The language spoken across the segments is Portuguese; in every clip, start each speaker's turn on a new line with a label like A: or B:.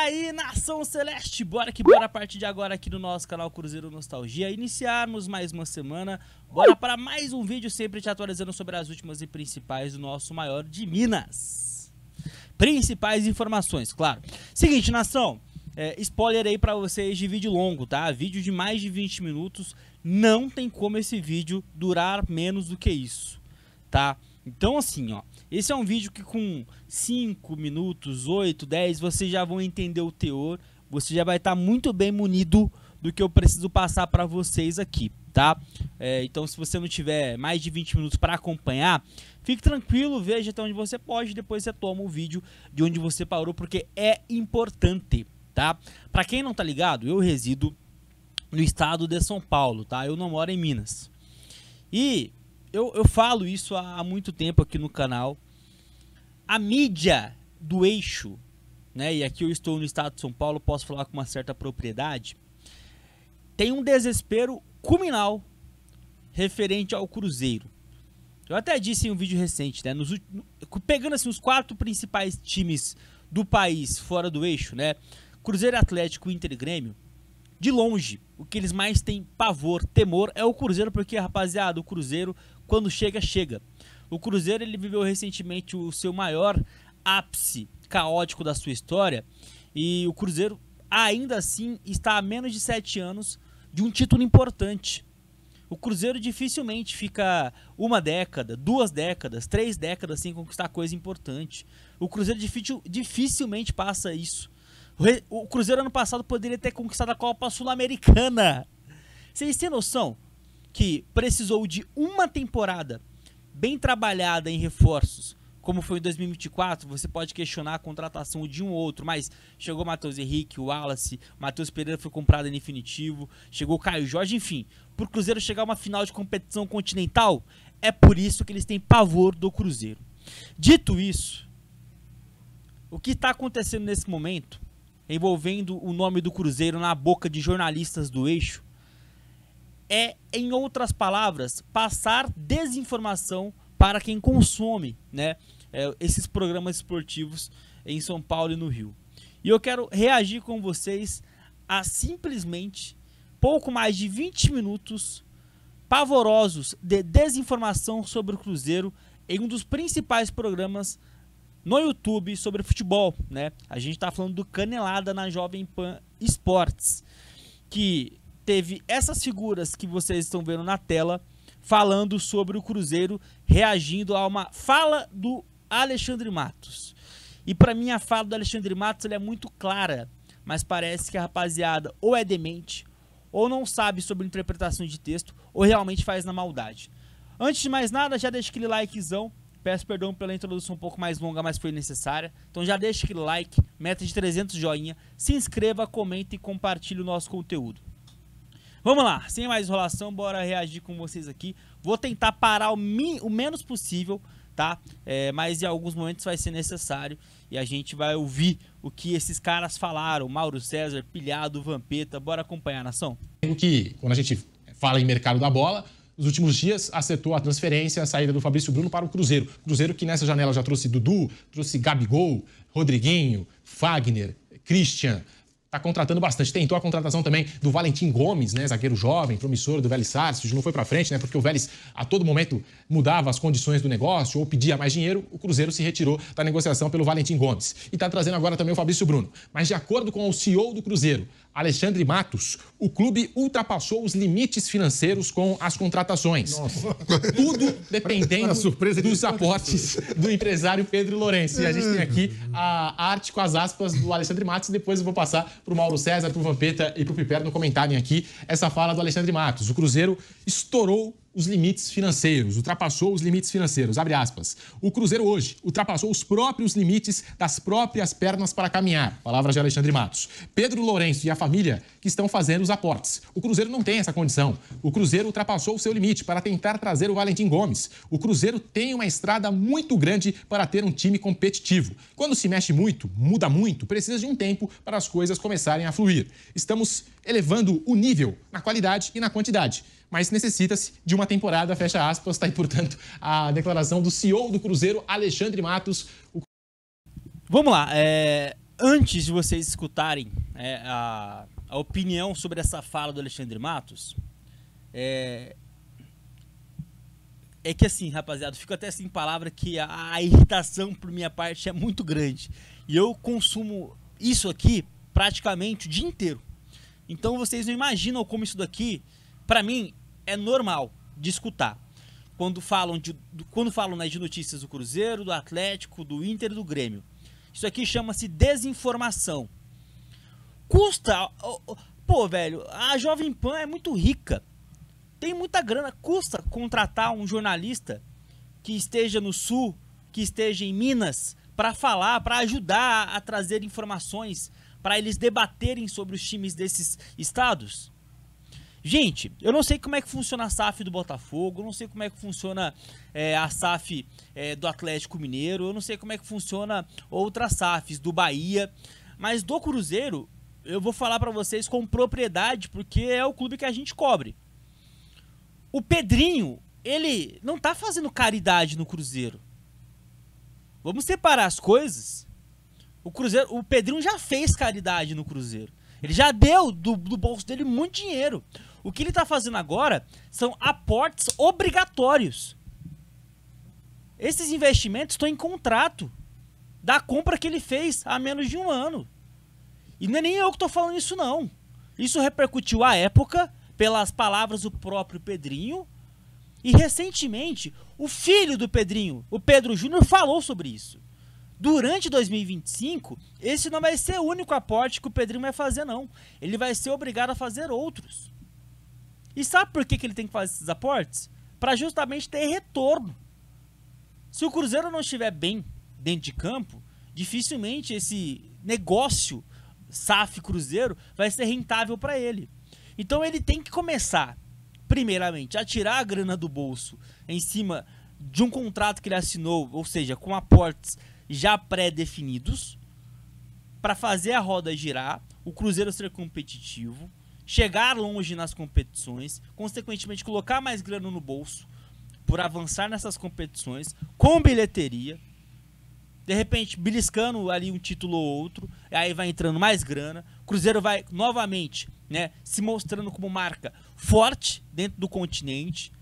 A: aí, Nação Celeste, bora que bora a partir de agora aqui no nosso canal Cruzeiro Nostalgia, iniciarmos mais uma semana, bora para mais um vídeo sempre te atualizando sobre as últimas e principais do nosso maior de Minas. Principais informações, claro. Seguinte, Nação, spoiler aí pra vocês de vídeo longo, tá? Vídeo de mais de 20 minutos, não tem como esse vídeo durar menos do que isso, tá? Então assim, ó, esse é um vídeo que com 5 minutos, 8, 10, vocês já vão entender o teor, você já vai estar muito bem munido do que eu preciso passar para vocês aqui, tá? Então se você não tiver mais de 20 minutos para acompanhar, fique tranquilo, veja até onde você pode, depois você toma o vídeo de onde você parou, porque é importante, tá? Para quem não tá ligado, eu resido no estado de São Paulo, tá? Eu não moro em Minas. E eu falo isso há muito tempo aqui no canal. A mídia do eixo, né, e aqui eu estou no estado de São Paulo, posso falar com uma certa propriedade, tem um desespero culminal referente ao Cruzeiro. Eu até disse em um vídeo recente, né, pegando assim os 4 principais times do país fora do eixo, né, Cruzeiro, Atlético, Inter e Grêmio, de longe, o que eles mais têm pavor, temor é o Cruzeiro, porque, rapaziada, o Cruzeiro, quando chega, chega. O Cruzeiro, ele viveu recentemente o seu maior ápice caótico da sua história, e o Cruzeiro, ainda assim, está a menos de 7 anos de um título importante. O Cruzeiro dificilmente fica 1 década, 2 décadas, 3 décadas sem conquistar coisa importante. O Cruzeiro dificilmente passa isso. O Cruzeiro ano passado poderia ter conquistado a Copa Sul-Americana. Vocês têm noção que precisou de uma temporada bem trabalhada em reforços, como foi em 2024? Você pode questionar a contratação de um ou outro, mas chegou o Matheus Henrique, o Wallace, o Matheus Pereira foi comprado em definitivo, chegou o Caio Jorge, enfim. Para o Cruzeiro chegar a uma final de competição continental, é por isso que eles têm pavor do Cruzeiro. Dito isso, o que está acontecendo nesse momento, envolvendo o nome do Cruzeiro na boca de jornalistas do eixo, é, em outras palavras, passar desinformação para quem consome, né, esses programas esportivos em São Paulo e no Rio. E eu quero reagir com vocês a simplesmente pouco mais de 20 minutos pavorosos de desinformação sobre o Cruzeiro em um dos principais programas no YouTube sobre futebol, né? A gente tá falando do Canelada na Jovem Pan Esportes, que teve essas figuras que vocês estão vendo na tela falando sobre o Cruzeiro, reagindo a uma fala do Alexandre Matos. E para mim a fala do Alexandre Matos ela é muito clara, mas parece que a rapaziada ou é demente, ou não sabe sobre interpretação de texto, ou realmente faz na maldade. Antes de mais nada, já deixa aquele likezão. Peço perdão pela introdução um pouco mais longa, mas foi necessária. Então já deixa aquele like, meta de 300 joinha, se inscreva, comente e compartilhe o nosso conteúdo. Vamos lá, sem mais enrolação, bora reagir com vocês aqui. Vou tentar parar o menos possível, tá? Mas em alguns momentos vai ser necessário e a gente vai ouvir o que esses caras falaram. Mauro César, Pilhado, Vampeta, bora acompanhar, Nação.
B: Que quando a gente fala em mercado da bola, nos últimos dias acertou a transferência, a saída do Fabrício Bruno para o Cruzeiro. Cruzeiro que nessa janela já trouxe Dudu, trouxe Gabigol, Rodriguinho, Fagner, Christian. Está contratando bastante. Tentou a contratação também do Valentim Gomes, né, zagueiro jovem, promissor do Vélez Sarsfield. Não foi para frente, né, porque o Vélez a todo momento mudava as condições do negócio ou pedia mais dinheiro. O Cruzeiro se retirou da negociação pelo Valentim Gomes. E está trazendo agora também o Fabrício Bruno. Mas de acordo com o CEO do Cruzeiro, Alexandre Matos, o clube ultrapassou os limites financeiros com as contratações. Nossa. Tudo dependendo dos aportes do empresário Pedro Lourenço. E a gente tem aqui a arte com as aspas do Alexandre Matos. Depois eu vou passar para o Mauro César, para o Vampeta e para o Piperno comentarem aqui essa fala do Alexandre Matos. O Cruzeiro estourou os limites financeiros, ultrapassou os limites financeiros, abre aspas. O Cruzeiro hoje ultrapassou os próprios limites das próprias pernas para caminhar, palavras de Alexandre Matos. Pedro Lourenço e a família que estão fazendo os aportes. O Cruzeiro não tem essa condição. O Cruzeiro ultrapassou o seu limite para tentar trazer o Valentim Gomes. O Cruzeiro tem uma estrada muito grande para ter um time competitivo. Quando se mexe muito, muda muito, precisa de um tempo para as coisas começarem a fluir. Estamos elevando o nível na qualidade e na quantidade, mas necessita-se de uma temporada, fecha aspas, está aí, portanto, a declaração do CEO do Cruzeiro, Alexandre Matos.
A: Vamos lá, antes de vocês escutarem a opinião sobre essa fala do Alexandre Matos, é que assim, rapaziada, fico até sem palavra que a irritação por minha parte é muito grande. E eu consumo isso aqui praticamente o dia inteiro. Então vocês não imaginam como isso daqui, pra mim, é normal de escutar. Quando falam, né, de notícias do Cruzeiro, do Atlético, do Inter e do Grêmio. Isso aqui chama-se desinformação. Custa... Pô, velho, a Jovem Pan é muito rica. Tem muita grana. Custa contratar um jornalista que esteja no Sul, que esteja em Minas, para falar, para ajudar a trazer informações, para eles debaterem sobre os times desses estados? Gente, eu não sei como é que funciona a SAF do Botafogo, eu não sei como é que funciona a SAF do Atlético Mineiro, eu não sei como é que funciona outras SAFs do Bahia, mas do Cruzeiro eu vou falar para vocês com propriedade, porque é o clube que a gente cobre. O Pedrinho, ele não tá fazendo caridade no Cruzeiro. Vamos separar as coisas. O Pedrinho já fez caridade no Cruzeiro. Ele já deu do bolso dele muito dinheiro. O que ele tá fazendo agora são aportes obrigatórios. Esses investimentos estão em contrato da compra que ele fez há menos de um ano. E não é nem eu que tô falando isso, não. Isso repercutiu à época, pelas palavras do próprio Pedrinho. E recentemente, o filho do Pedrinho, o Pedro Júnior, falou sobre isso. Durante 2025, esse não vai ser o único aporte que o Pedrinho vai fazer, não. Ele vai ser obrigado a fazer outros. E sabe por que ele tem que fazer esses aportes? Para justamente ter retorno. Se o Cruzeiro não estiver bem dentro de campo, dificilmente esse negócio SAF Cruzeiro vai ser rentável para ele. Então ele tem que começar, primeiramente, a tirar a grana do bolso em cima de um contrato que ele assinou, ou seja, com aportes já pré-definidos, para fazer a roda girar, o Cruzeiro ser competitivo, chegar longe nas competições, consequentemente colocar mais grana no bolso por avançar nessas competições, com bilheteria, de repente beliscando ali um título ou outro, aí vai entrando mais grana, o Cruzeiro vai novamente, né, se mostrando como marca forte dentro do continente.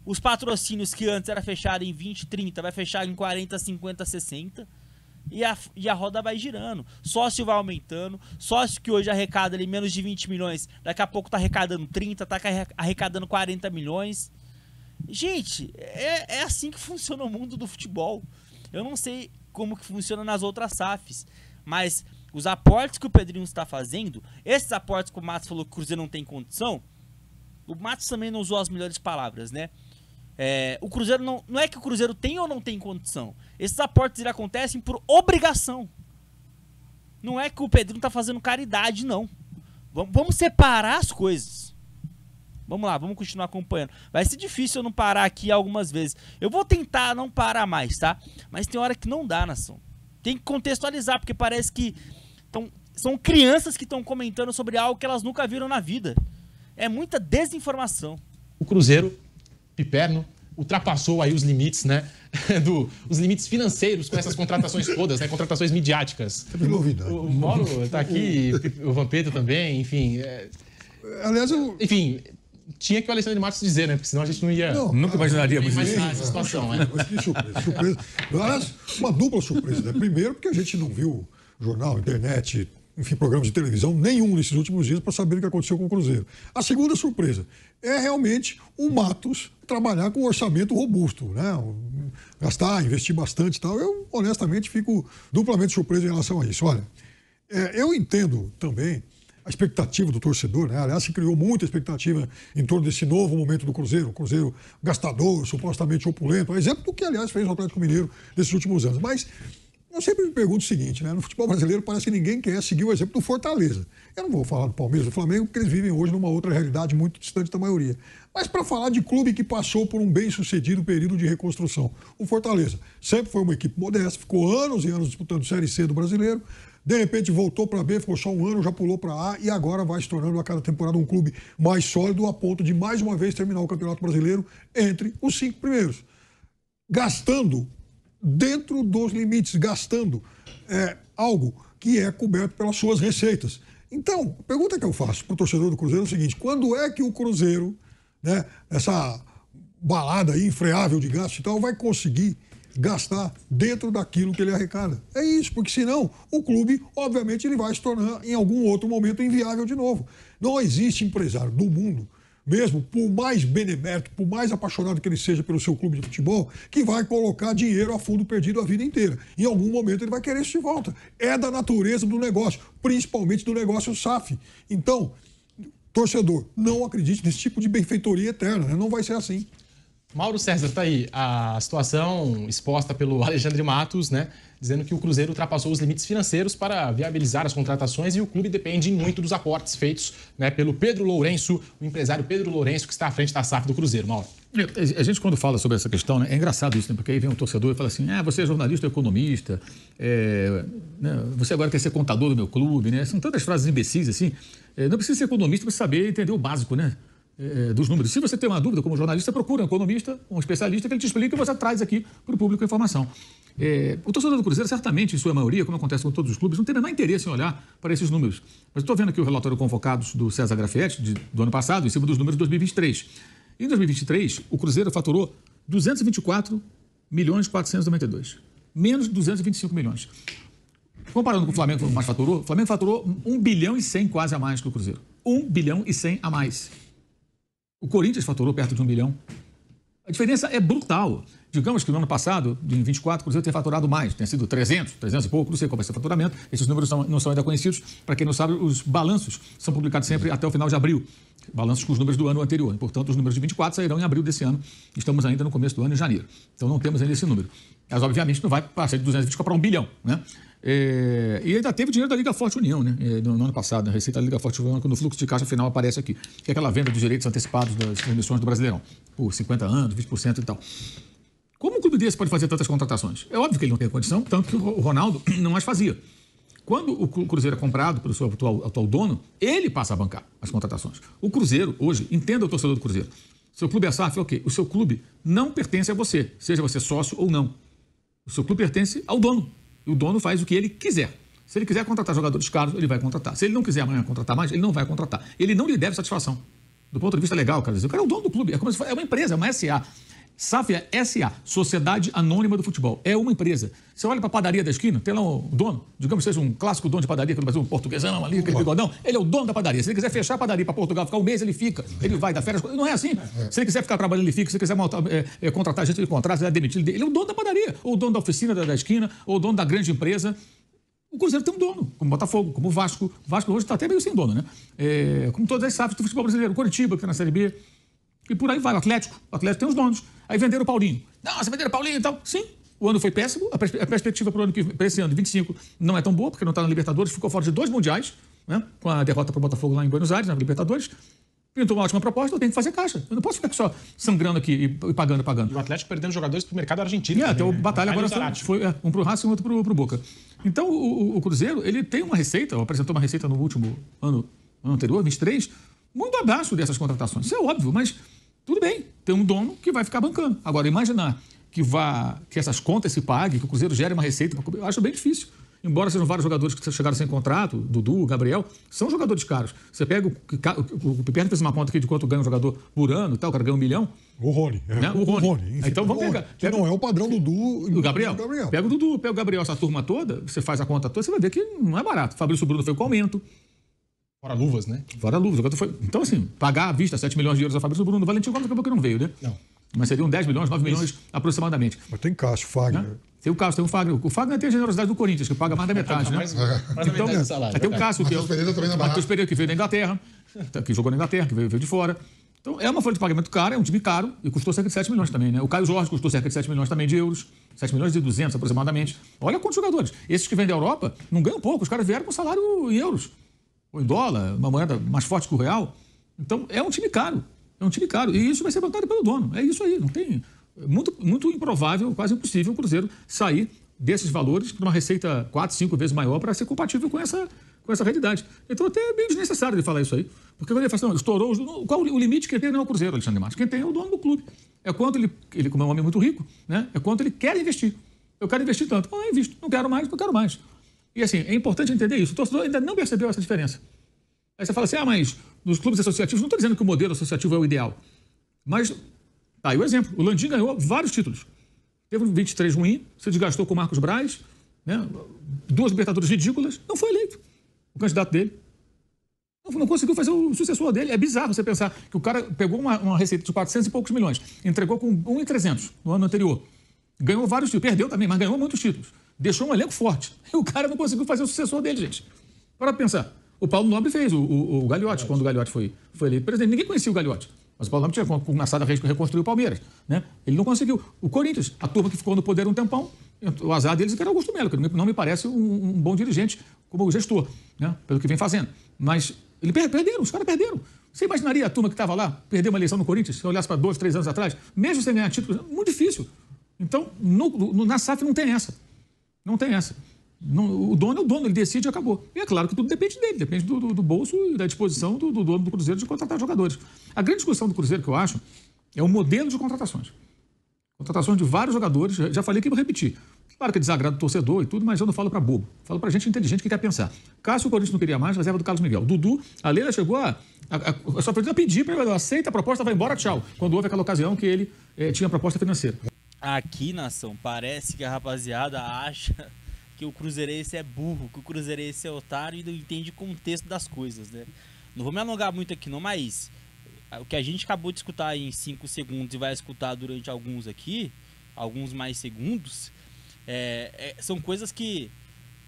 A: Os patrocínios que antes era fechado em 20, 30, vai fechar em 40, 50, 60. E a roda vai girando. Sócio vai aumentando. Sócio que hoje arrecada ali menos de 20 milhões, daqui a pouco tá arrecadando 30, tá arrecadando 40 milhões. Gente, é assim que funciona o mundo do futebol. Eu não sei como que funciona nas outras SAFs, mas os aportes que o Pedrinho está fazendo, esses aportes que o Matos falou que o Cruzeiro não tem condição, o Matos também não usou as melhores palavras, né? O Cruzeiro não é que o Cruzeiro tem ou não tem condição. Esses aportes eles acontecem por obrigação. Não é que o Pedrinho tá fazendo caridade, não. Vamos separar as coisas. Vamos lá, vamos continuar acompanhando. Vai ser difícil eu não parar aqui algumas vezes. Eu vou tentar não parar mais, tá? Mas tem hora que não dá, nação. Tem que contextualizar, porque parece que são crianças que estão comentando sobre algo que elas nunca viram na vida. É muita desinformação.
B: O Cruzeiro, piperno, ultrapassou aí os limites, né? Os limites financeiros com essas contratações todas, né? Contratações midiáticas. O Mauro tá aqui, o Vampeta também, enfim.
C: Aliás,
B: enfim, tinha que o Alexandre Matos dizer, né? Porque senão a gente não ia...
D: Nunca imaginaríamos
B: imaginar essa situação, né?
C: Mas que surpresa. Aliás, uma dupla surpresa, né? Primeiro, porque a gente não viu jornal, internet, enfim, programas de televisão, nenhum nesses últimos dias para saber o que aconteceu com o Cruzeiro. A segunda surpresa é realmente o Matos trabalhar com um orçamento robusto, né? Gastar, investir bastante e tal. Eu, honestamente, fico duplamente surpreso em relação a isso. Olha, eu entendo também a expectativa do torcedor, né? Aliás, se criou muita expectativa em torno desse novo momento do Cruzeiro, Cruzeiro gastador, supostamente opulento, exemplo do que, aliás, fez o Atlético Mineiro nesses últimos anos. Mas eu sempre me pergunto o seguinte, né? No futebol brasileiro parece que ninguém quer seguir o exemplo do Fortaleza. Eu não vou falar do Palmeiras, do Flamengo, porque eles vivem hoje numa outra realidade muito distante da maioria. Mas para falar de clube que passou por um bem-sucedido período de reconstrução, o Fortaleza sempre foi uma equipe modesta, ficou anos e anos disputando Série C do brasileiro, de repente voltou para B, ficou só um ano, já pulou para A e agora vai se tornando a cada temporada um clube mais sólido a ponto de mais uma vez terminar o Campeonato Brasileiro entre os 5 primeiros. Gastando dentro dos limites, gastando algo que é coberto pelas suas receitas. Então, a pergunta que eu faço para o torcedor do Cruzeiro é o seguinte: quando é que o Cruzeiro, né, essa balada aí infreável de gastos e tal, vai conseguir gastar dentro daquilo que ele arrecada? É isso, porque senão o clube, obviamente, ele vai se tornar em algum outro momento inviável de novo. Não existe empresário do mundo, mesmo por mais benemérito, por mais apaixonado que ele seja pelo seu clube de futebol, que vai colocar dinheiro a fundo perdido a vida inteira. Em algum momento ele vai querer isso de volta. É da natureza do negócio, principalmente do negócio SAF. Então, torcedor, não acredite nesse tipo de benfeitoria eterna, né? Não vai ser assim.
B: Mauro César, tá aí a situação exposta pelo Alexandre Matos, né? Dizendo que o Cruzeiro ultrapassou os limites financeiros para viabilizar as contratações e o clube depende muito dos aportes feitos, né, pelo Pedro Lourenço, o empresário Pedro Lourenço, que está à frente da SAF do Cruzeiro. Mauro.
D: A gente, quando fala sobre essa questão, né, é engraçado isso, né? Porque aí vem um torcedor e fala assim: você é jornalista ou economista, né, você agora quer ser contador do meu clube, né? São tantas frases imbecis assim. Não precisa ser economista para saber entender o básico, né? Dos números. Se você tem uma dúvida como jornalista, procura um economista, um especialista que ele te explica e você traz aqui para o público a informação. O torcedor do Cruzeiro, certamente, em sua maioria, como acontece com todos os clubes, não tem o menor interesse em olhar para esses números. Mas eu estou vendo aqui o relatório convocados do César Grafietti, do ano passado, em cima dos números de 2023. Em 2023, o Cruzeiro faturou 224.492. Menos de 225 milhões. Comparando com o Flamengo, que mais faturou, o Flamengo faturou 1 bilhão e 100 quase a mais que o Cruzeiro. 1 bilhão e 100 a mais. O Corinthians faturou perto de 1 bilhão. A diferença é brutal. Digamos que no ano passado, em 24, o Cruzeiro tenha faturado mais. Tenha sido 300 e pouco, não sei qual vai ser o faturamento. Esses números não são ainda conhecidos. Para quem não sabe, os balanços são publicados sempre até o final de abril. Balanços com os números do ano anterior. Portanto, os números de 24 sairão em abril desse ano. Estamos ainda no começo do ano, em janeiro. Então, não temos ainda esse número. Mas, obviamente, não vai passar de 224 para 1 bilhão, né? E ainda teve dinheiro da Liga Forte União, né? No ano passado, a receita da Liga Forte União, quando o fluxo de caixa final aparece aqui, que é aquela venda dos direitos antecipados das transmissões do Brasileirão, por 50 anos, 20% e tal. Como um clube desse pode fazer tantas contratações? É óbvio que ele não tem condição, tanto que o Ronaldo não mais fazia. Quando o Cruzeiro é comprado pelo seu atual dono, ele passa a bancar as contratações. O Cruzeiro, hoje, entenda o torcedor do Cruzeiro, seu clube é SAF, ok. O seu clube não pertence a você, seja você sócio ou não. O seu clube pertence ao dono. E o dono faz o que ele quiser. Se ele quiser contratar jogadores caros, ele vai contratar. Se ele não quiser amanhã contratar mais, ele não vai contratar. Ele não lhe deve satisfação. Do ponto de vista legal, quer dizer, o cara é o dono do clube. É como se fosse, é uma empresa, é uma SA. SAF é SA, Sociedade Anônima do Futebol. É uma empresa. Você olha para a padaria da esquina, tem lá um dono, digamos que seja um clássico dono de padaria, que no Brasil, um portuguesão ali, aquele bigodão, ele é o dono da padaria. Se ele quiser fechar a padaria para Portugal, ficar um mês, ele fica. Ele vai dar férias. Não é assim. Se ele quiser ficar trabalhando, ele fica. Se ele quiser contratar gente, ele contrata, ele é demitido. Ele é o dono da padaria, ou o dono da oficina da esquina, ou o dono da grande empresa. O Cruzeiro tem um dono, como o Botafogo, como o Vasco. O Vasco hoje está até meio sem dono, né? Como todas as SAFs do futebol brasileiro. O Coritiba, que está na Série B. E por aí vai. O Atlético tem os donos. Aí venderam o Paulinho. Não, você venderam o Paulinho e tal. Sim, o ano foi péssimo. A perspectiva para esse ano, de 25, não é tão boa, porque não está na Libertadores. Ficou fora de 2 mundiais, né? Com a derrota para o Botafogo lá em Buenos Aires, na Libertadores. Pintou uma ótima proposta, eu tenho que fazer caixa. Eu não posso ficar só sangrando aqui e pagando.
B: E o Atlético perdendo jogadores para o mercado argentino.
D: Até o Batalha agora foi um para o Racing e outro para o Boca. Então, o Cruzeiro, ele tem uma receita, apresentou uma receita no último ano anterior, 23, muito abaixo dessas contratações. Isso é óbvio, mas tudo bem, tem um dono que vai ficar bancando. Agora, imaginar que essas contas se paguem, que o Cruzeiro gere uma receita, eu acho bem difícil. Embora sejam vários jogadores que chegaram sem contrato, Dudu, Gabriel, são jogadores caros. Você pega o Piperno fez uma conta aqui de quanto ganha um jogador por ano e tal, o cara ganha 1 milhão.
C: O Rony.
D: Né? O Rony. Enfim, então vamos pegar.
C: Que não é o padrão do Dudu e
D: do Gabriel. Pega o Dudu, pega o Gabriel, essa turma toda, você faz a conta toda, você vai ver que não é barato. Fabrício Bruno foi com aumento.
B: Fora luvas, né?
D: Fora luvas. Então, assim, pagar à vista 7 milhões de euros a Fabrício Bruno, o Valentim Gomes acabou que não veio, né?
B: Não.
D: Mas seriam 10 milhões, 9 milhões aproximadamente.
C: Mas tem Cássio, Fagner.
D: Né? Tem o Cássio, tem o Fagner. O Fagner tem a generosidade do Corinthians, que paga mais da metade, né?
B: Mais da metade do salário.
D: Tem o Cássio, que é o Matheus Pereira, que veio da Inglaterra, que jogou na Inglaterra, que veio de fora. Então, é uma folha de pagamento cara, é um time caro, e custou cerca de 7 milhões também, né? O Caio Jorge custou cerca de 7 milhões também de euros, 7 milhões e 200 aproximadamente. Olha quantos jogadores. Esses que vêm da Europa não ganham pouco, os caras vieram com salário em euros, ou em dólar, uma moeda mais forte que o real. Então, é um time caro. É um time caro. E isso vai ser bancado pelo dono. É isso aí. Não tem. Muito improvável, quase impossível o Cruzeiro sair desses valores para uma receita 4, 5 vezes maior para ser compatível com essa realidade. Então, até é meio desnecessário de falar isso aí. Porque quando ele fala assim, estourou. Qual o limite que tem não é o Cruzeiro, Alexandre Matos? Quem tem é o dono do clube. É quanto ele, como é um homem muito rico, né? É quanto ele quer investir. Eu quero investir tanto. Eu invisto. Não quero mais, não quero mais. E assim, é importante entender isso. O torcedor ainda não percebeu essa diferença. Aí você fala assim, mas nos clubes associativos, não estou dizendo que o modelo associativo é o ideal. Mas, tá aí o exemplo. O Landim ganhou vários títulos. Teve um 23 ruim, se desgastou com o Marcos Braz, né? 2 Libertadores ridículas, não foi eleito o candidato dele. Não conseguiu fazer o sucessor dele. É bizarro você pensar que o cara pegou uma receita de 400 e poucos milhões, entregou com 1.300 no ano anterior, ganhou vários títulos, perdeu também, mas ganhou muitos títulos. Deixou um elenco forte. E o cara não conseguiu fazer o sucessor dele, gente. Para pensar. O Paulo Nobre fez, o Gagliotti, quando o Gagliotti foi eleito presidente. Ninguém conhecia o Gagliotti. Mas o Paulo Nobre tinha começado a reconstruir o Palmeiras, né? Ele não conseguiu. O Corinthians, a turma que ficou no poder um tempão, o azar deles era Augusto Melo, que não me parece um bom dirigente como gestor, né? Pelo que vem fazendo. Mas eles perderam, os caras perderam. Você imaginaria a turma que estava lá perder uma eleição no Corinthians, se olhasse para 2, 3 anos atrás, mesmo sem ganhar títulos? Muito difícil. Então, na SAF não tem essa. Não tem essa. O dono é o dono, ele decide e acabou. E é claro que tudo depende dele, depende do bolso e da disposição do dono do Cruzeiro de contratar jogadores. A grande discussão do Cruzeiro, que eu acho, é o modelo de contratações. Contratações de vários jogadores, já falei que vou repetir. Claro que desagrada o torcedor e tudo, mas eu não falo para bobo. Falo para gente inteligente que quer pensar. Cássio, o Corinthians não queria mais, reserva do Carlos Miguel. Dudu, a Leila chegou a só a pedir para ele, aceita a proposta, vai embora, tchau. Quando houve aquela ocasião que ele tinha proposta financeira.
A: Aqui, nação, parece que a rapaziada acha que o cruzeirense é burro, que o cruzeirense é otário e não entende o contexto das coisas, né? Não vou me alongar muito aqui não, mas o que a gente acabou de escutar em 5 segundos e vai escutar durante alguns aqui, alguns mais segundos, são coisas que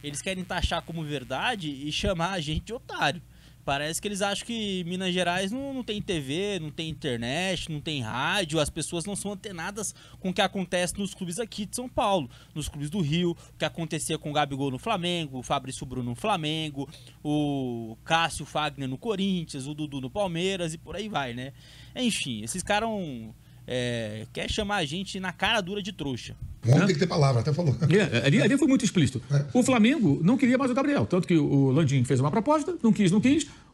A: eles querem taxar como verdade e chamar a gente de otário. Parece que eles acham que Minas Gerais não tem TV, não tem internet, não tem rádio, as pessoas não são antenadas com o que acontece nos clubes aqui de São Paulo, nos clubes do Rio, o que acontecia com o Gabigol no Flamengo, o Fabrício Bruno no Flamengo, o Cássio Fagner no Corinthians, o Dudu no Palmeiras e por aí vai, né? Enfim, esses caras querem chamar a gente na cara dura de trouxa.
C: O homem tem que ter palavra, até falou.
D: Ali foi muito explícito. O Flamengo não queria mais o Gabriel, tanto que o Landim fez uma proposta, não quis.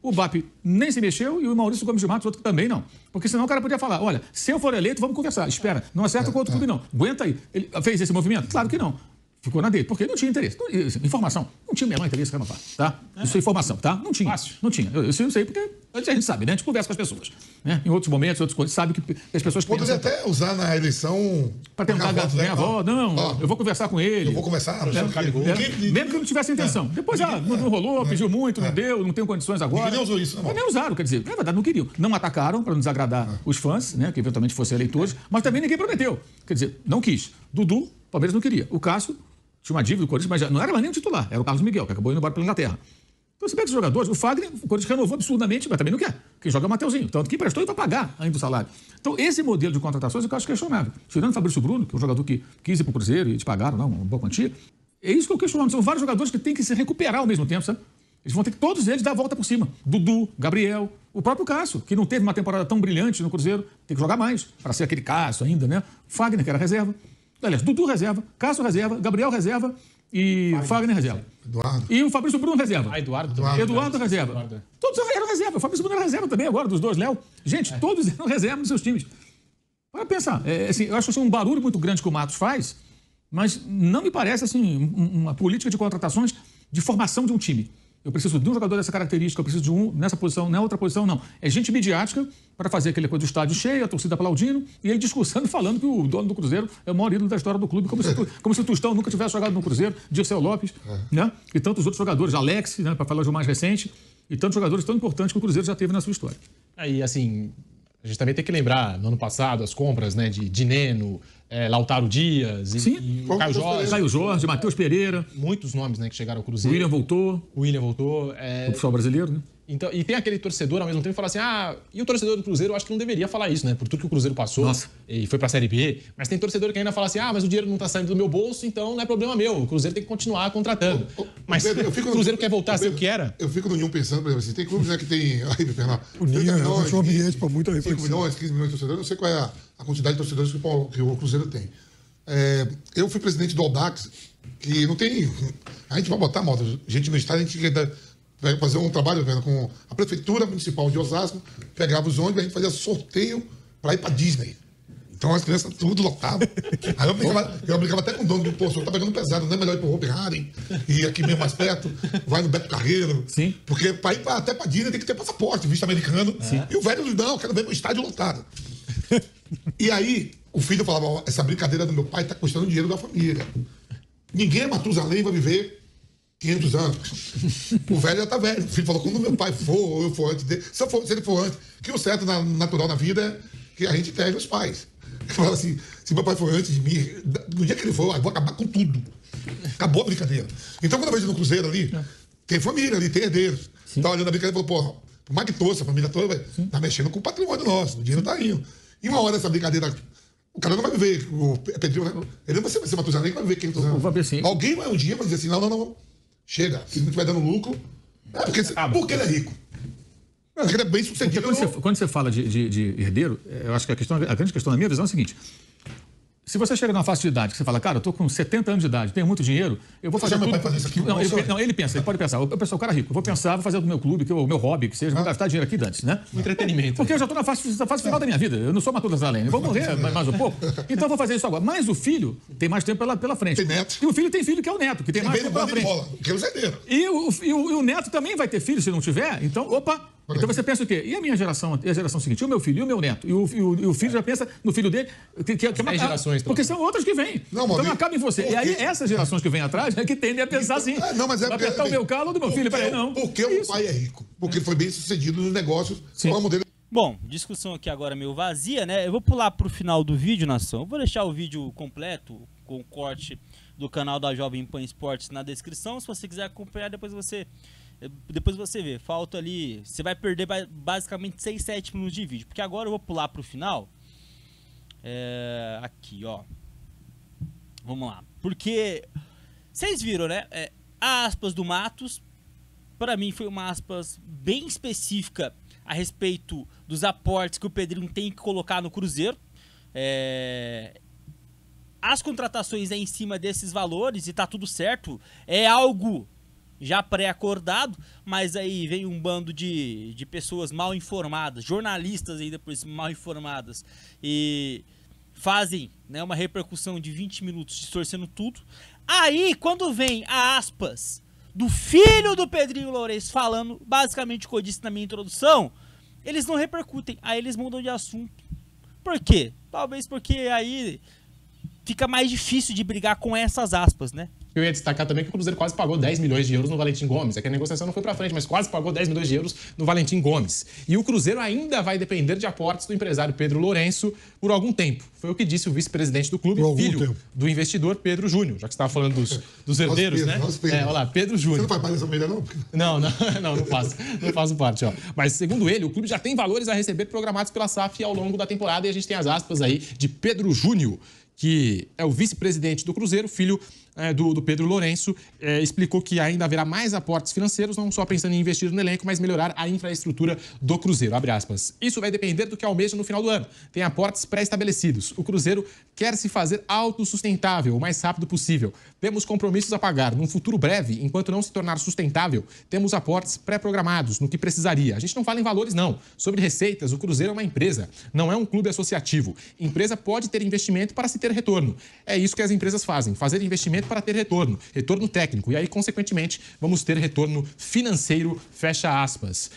D: O BAP nem se mexeu e o Maurício Gomes de Matos, outro também não. Porque senão o cara podia falar, olha, se eu for eleito, vamos conversar. Espera, não acerta com outro clube não. Aguenta aí. Ele fez esse movimento? Claro que não. Ficou na dele, porque não tinha interesse. Informação. Não tinha o menor interesse, cara, tá? Isso é informação, tá? Não tinha. Fácil. Não tinha. Eu sei porque a gente sabe, né? A gente conversa com as pessoas. Né? Em outros momentos, outras coisas, sabe que as pessoas
C: poderia até usar na eleição
D: para tentar ganhar a voz. Não, eu vou conversar com ele.
C: Eu vou conversar.
D: Mesmo que não tivesse intenção. Depois, não rolou, pediu muito, não deu, não tenho condições agora.
C: Ninguém usou isso, não.
D: Mas nem usaram, quer dizer, na verdade, não queriam. Não atacaram para não desagradar os fãs, né? Que eventualmente fossem eleitores, mas também ninguém prometeu. Quer dizer, não quis. Dudu, o Palmeiras não queria. O Cássio tinha uma dívida do Corinthians, mas já não era mais nem o titular, era o Carlos Miguel, que acabou indo embora pela Inglaterra. Então você pega os jogadores, o Fagner, o Corinthians renovou absurdamente, mas também não quer. Quem joga é o Mateuzinho, tanto que emprestou e vai pagar ainda o salário. Então esse modelo de contratações eu acho questionável. Tirando o Fabrício Bruno, que é um jogador que quis ir para o Cruzeiro e eles pagaram uma boa quantia, é isso que eu questiono. São vários jogadores que têm que se recuperar ao mesmo tempo, sabe? Eles vão ter que todos eles dar a volta por cima. Dudu, Gabriel, o próprio Cássio, que não teve uma temporada tão brilhante no Cruzeiro, tem que jogar mais para ser aquele Cássio ainda, né? Fagner, que era reserva. Aliás, Dudu reserva, Cássio reserva, Gabriel reserva e Fagner reserva.
C: Eduardo.
D: E o Fabrício Bruno reserva.
B: Eduardo
D: reserva.
B: Eduardo.
D: Todos eram reserva. O Fabrício Bruno era reserva também agora, dos dois, Léo. Gente, todos eram reserva nos seus times. Para pensar, assim, eu acho assim, um barulho muito grande que o Matos faz, mas não me parece assim, uma política de contratações de formação de um time. Eu preciso de um jogador dessa característica, eu preciso de um nessa posição, na outra posição, não. É gente midiática para fazer aquele coisa do estádio cheio, a torcida aplaudindo, e ele discursando, falando que o dono do Cruzeiro é o maior ídolo da história do clube, como se o Tostão nunca tivesse jogado no Cruzeiro, Dirceu Lopes, né? E tantos outros jogadores, Alex, né, para falar de um mais recente, e tantos jogadores tão importantes que o Cruzeiro já teve na sua história.
B: Aí, assim, a gente também tem que lembrar, no ano passado, as compras, né, de Neno, Lautaro Dias e o
D: Caio Jorge, Matheus Pereira.
B: Muitos nomes, né, que chegaram ao Cruzeiro.
D: William voltou.
B: O
D: futebol brasileiro, né?
B: Então, e tem aquele torcedor ao mesmo tempo que fala assim, e o torcedor do Cruzeiro, eu acho que não deveria falar isso, né? Por tudo que o Cruzeiro passou.
D: Nossa.
B: E foi pra Série B. Mas tem torcedor que ainda fala assim, mas o dinheiro não tá saindo do meu bolso, então não é problema meu. O Cruzeiro tem que continuar contratando. Mas Pedro, o Cruzeiro quer voltar a ser o que era?
C: Eu fico no Ninho pensando, por exemplo, assim, tem clubes, né, que tem... Aí, Bernardo,
E: o Ninho é um ambiente para muita reflexão.
C: 5 milhões, 15 milhões de torcedores, não sei qual é a quantidade de torcedores que o Cruzeiro tem. Eu fui presidente do Audax, que não tem... A gente vai botar moda, gente no estádio, a gente vai fazer um trabalho com a Prefeitura Municipal de Osasco, pegava os ônibus e a gente fazia sorteio para ir para Disney.
F: Então as crianças tudo lotado. Aí eu brincava até com o dono do posto, tá pegando pesado, não é melhor ir pro Hope Harden, e aqui mesmo mais perto, vai no Beto Carreiro.
D: Sim.
F: Porque pra ir até pra Disney tem que ter passaporte, visto americano. Sim. E o velho, não, quero ver meu estádio lotado. E aí, o filho falava, ó, essa brincadeira do meu pai tá custando dinheiro da família. Ninguém é Matusalém, vai viver 500 anos. O velho já tá velho. O filho falou, quando meu pai for, ou eu for antes dele, se ele for antes, que o certo natural na vida é que a gente pega os pais. Ele fala assim, se meu pai for antes de mim, no dia que ele for, eu vou acabar com tudo. Acabou a brincadeira. Então, quando eu vejo no Cruzeiro ali, tem família ali, tem herdeiros. Tá olhando a brincadeira e falou, pô, por mais que torça, a família toda tá mexendo com o patrimônio nosso, o dinheiro tá indo. E uma hora essa brincadeira, o cara não vai viver, o Pedrinho, ele não vai ser Matusalém, vai viver 500 anos. Alguém vai um dia vai dizer assim, não, chega, se não estiver dando lucro, porque ele é rico. Porque ele é bem sucedido.
D: Quando você fala de herdeiro, eu acho que a grande questão na minha visão é o seguinte. Se você chega numa faixa de idade que você fala, cara, eu tô com 70 anos de idade, tenho muito dinheiro, eu vou fazer tudo...
F: Meu pai fazer isso aqui,
D: ele pensa, ele pode pensar, eu penso, o cara rico, eu vou pensar, vou fazer do meu clube, o meu hobby, que seja, vou gastar dinheiro aqui antes, né?
B: Um entretenimento.
D: Porque eu já tô na fase final da minha vida, eu não sou Matusalém, eu vou morrer mais um pouco, então eu vou fazer isso agora. Mas o filho tem mais tempo pela frente.
F: Tem neto.
D: E o filho tem filho que é o neto, que tem mais tempo pela frente.
F: Bola, que é o herdeiro.
D: E o neto também vai ter filho, se não tiver, então, opa... Então você pensa o quê? E a minha geração, e a geração seguinte? O meu filho e o meu neto. E o filho já pensa no filho dele, que é uma
B: gerações.
D: Porque são outras que vêm. Então não acaba em você. E aí essas gerações que vêm atrás é que tendem a pensar assim. Vai apertar o meu calo ou do meu filho? Peraí, não.
F: Porque o pai é rico. Porque ele foi bem sucedido nos negócios.
A: Bom, discussão aqui agora meio vazia, né? Eu vou pular pro final do vídeo, nação. Eu vou deixar o vídeo completo, com o corte do canal da Jovem Pan Esportes na descrição. Se você quiser acompanhar, depois você vê, falta ali, você vai perder basicamente 6, 7 minutos de vídeo, porque agora eu vou pular pro final, aqui ó, vamos lá, porque vocês viram, né, a aspas do Matos, para mim foi uma aspas bem específica a respeito dos aportes que o Pedrinho tem que colocar no Cruzeiro, as contratações em cima desses valores e tá tudo certo, é algo já pré-acordado, mas aí vem um bando de pessoas mal informadas, jornalistas ainda por isso mal informadas, e fazem, né, uma repercussão de 20 minutos distorcendo tudo. Aí, quando vem a aspas do filho do Pedrinho Lourenço falando, basicamente o que eu disse na minha introdução, eles não repercutem, aí eles mudam de assunto. Por quê? Talvez porque aí fica mais difícil de brigar com essas aspas, né?
B: Eu ia destacar também que o Cruzeiro quase pagou 10 milhões de euros no Valentim Gomes. É que a negociação não foi pra frente, mas quase pagou 10 milhões de euros no Valentim Gomes. E o Cruzeiro ainda vai depender de aportes do empresário Pedro Lourenço por algum tempo. Foi o que disse o vice-presidente do clube, filho do investidor Pedro Júnior. Já que você estava falando dos herdeiros, né? Olha lá, Pedro Júnior.
F: Você não faz parte dessa família, não?
B: Não faço. Não faço parte, ó. Mas segundo ele, o clube já tem valores a receber programados pela SAF ao longo da temporada e a gente tem as aspas aí de Pedro Júnior, que é o vice-presidente do Cruzeiro, filho do Pedro Lourenço, explicou que ainda haverá mais aportes financeiros, não só pensando em investir no elenco, mas melhorar a infraestrutura do Cruzeiro. Abre aspas. Isso vai depender do que almeja no final do ano. Tem aportes pré-estabelecidos. O Cruzeiro quer se fazer autossustentável o mais rápido possível. Temos compromissos a pagar. Num futuro breve, enquanto não se tornar sustentável, temos aportes pré-programados no que precisaria. A gente não fala em valores, não. Sobre receitas, o Cruzeiro é uma empresa, não é um clube associativo. Empresa pode ter investimento para se ter retorno. É isso que as empresas fazem, fazer investimento para ter retorno técnico. E aí, consequentemente, vamos ter retorno financeiro, fecha aspas.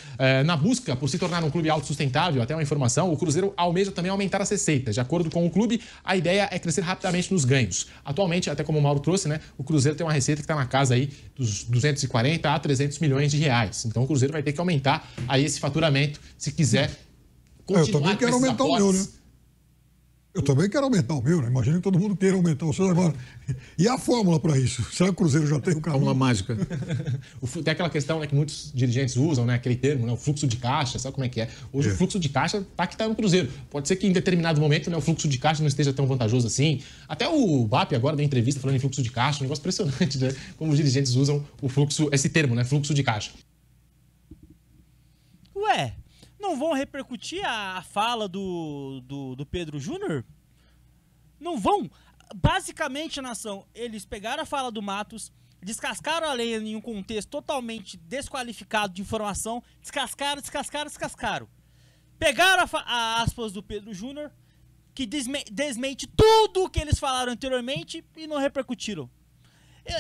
B: Na busca por se tornar um clube autossustentável, até uma informação, o Cruzeiro almeja também aumentar as receitas. De acordo com o clube, a ideia é crescer rapidamente nos ganhos. Atualmente, até como o Mauro trouxe, né, o Cruzeiro tem uma receita que está na casa aí dos 240 a 300 milhões de reais. Então, o Cruzeiro vai ter que aumentar aí esse faturamento se quiser continuar.
C: Eu também quero aumentar o meu, né? Eu também quero aumentar o meu, né? Imagina que todo mundo queira aumentar o seu agora. E a fórmula para isso? Será que o Cruzeiro já tem o caminho?
D: Uma mágica.
B: Tem aquela questão, né, que muitos dirigentes usam, né, aquele termo, né, o fluxo de caixa, sabe como é que é? Hoje o fluxo de caixa tá no Cruzeiro. Pode ser que em determinado momento, né, o fluxo de caixa não esteja tão vantajoso assim. Até o BAP agora deu entrevista falando em fluxo de caixa, um negócio impressionante, né? Como os dirigentes usam esse termo, né, fluxo de caixa.
A: Ué, não vão repercutir a fala do Pedro Júnior? Não vão? Basicamente, nação, eles pegaram a fala do Matos, descascaram a lenha em um contexto totalmente desqualificado de informação, descascaram. Pegaram a aspas do Pedro Júnior, que desmente tudo o que eles falaram anteriormente e não repercutiram.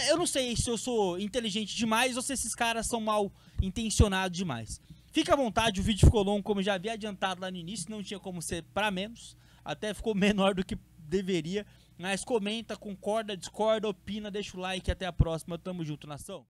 A: Eu não sei se eu sou inteligente demais ou se esses caras são mal intencionados demais. Fica à vontade, o vídeo ficou longo, como eu já havia adiantado lá no início, não tinha como ser para menos, até ficou menor do que deveria, mas comenta, concorda, discorda, opina, deixa o like, até a próxima, tamo junto, nação.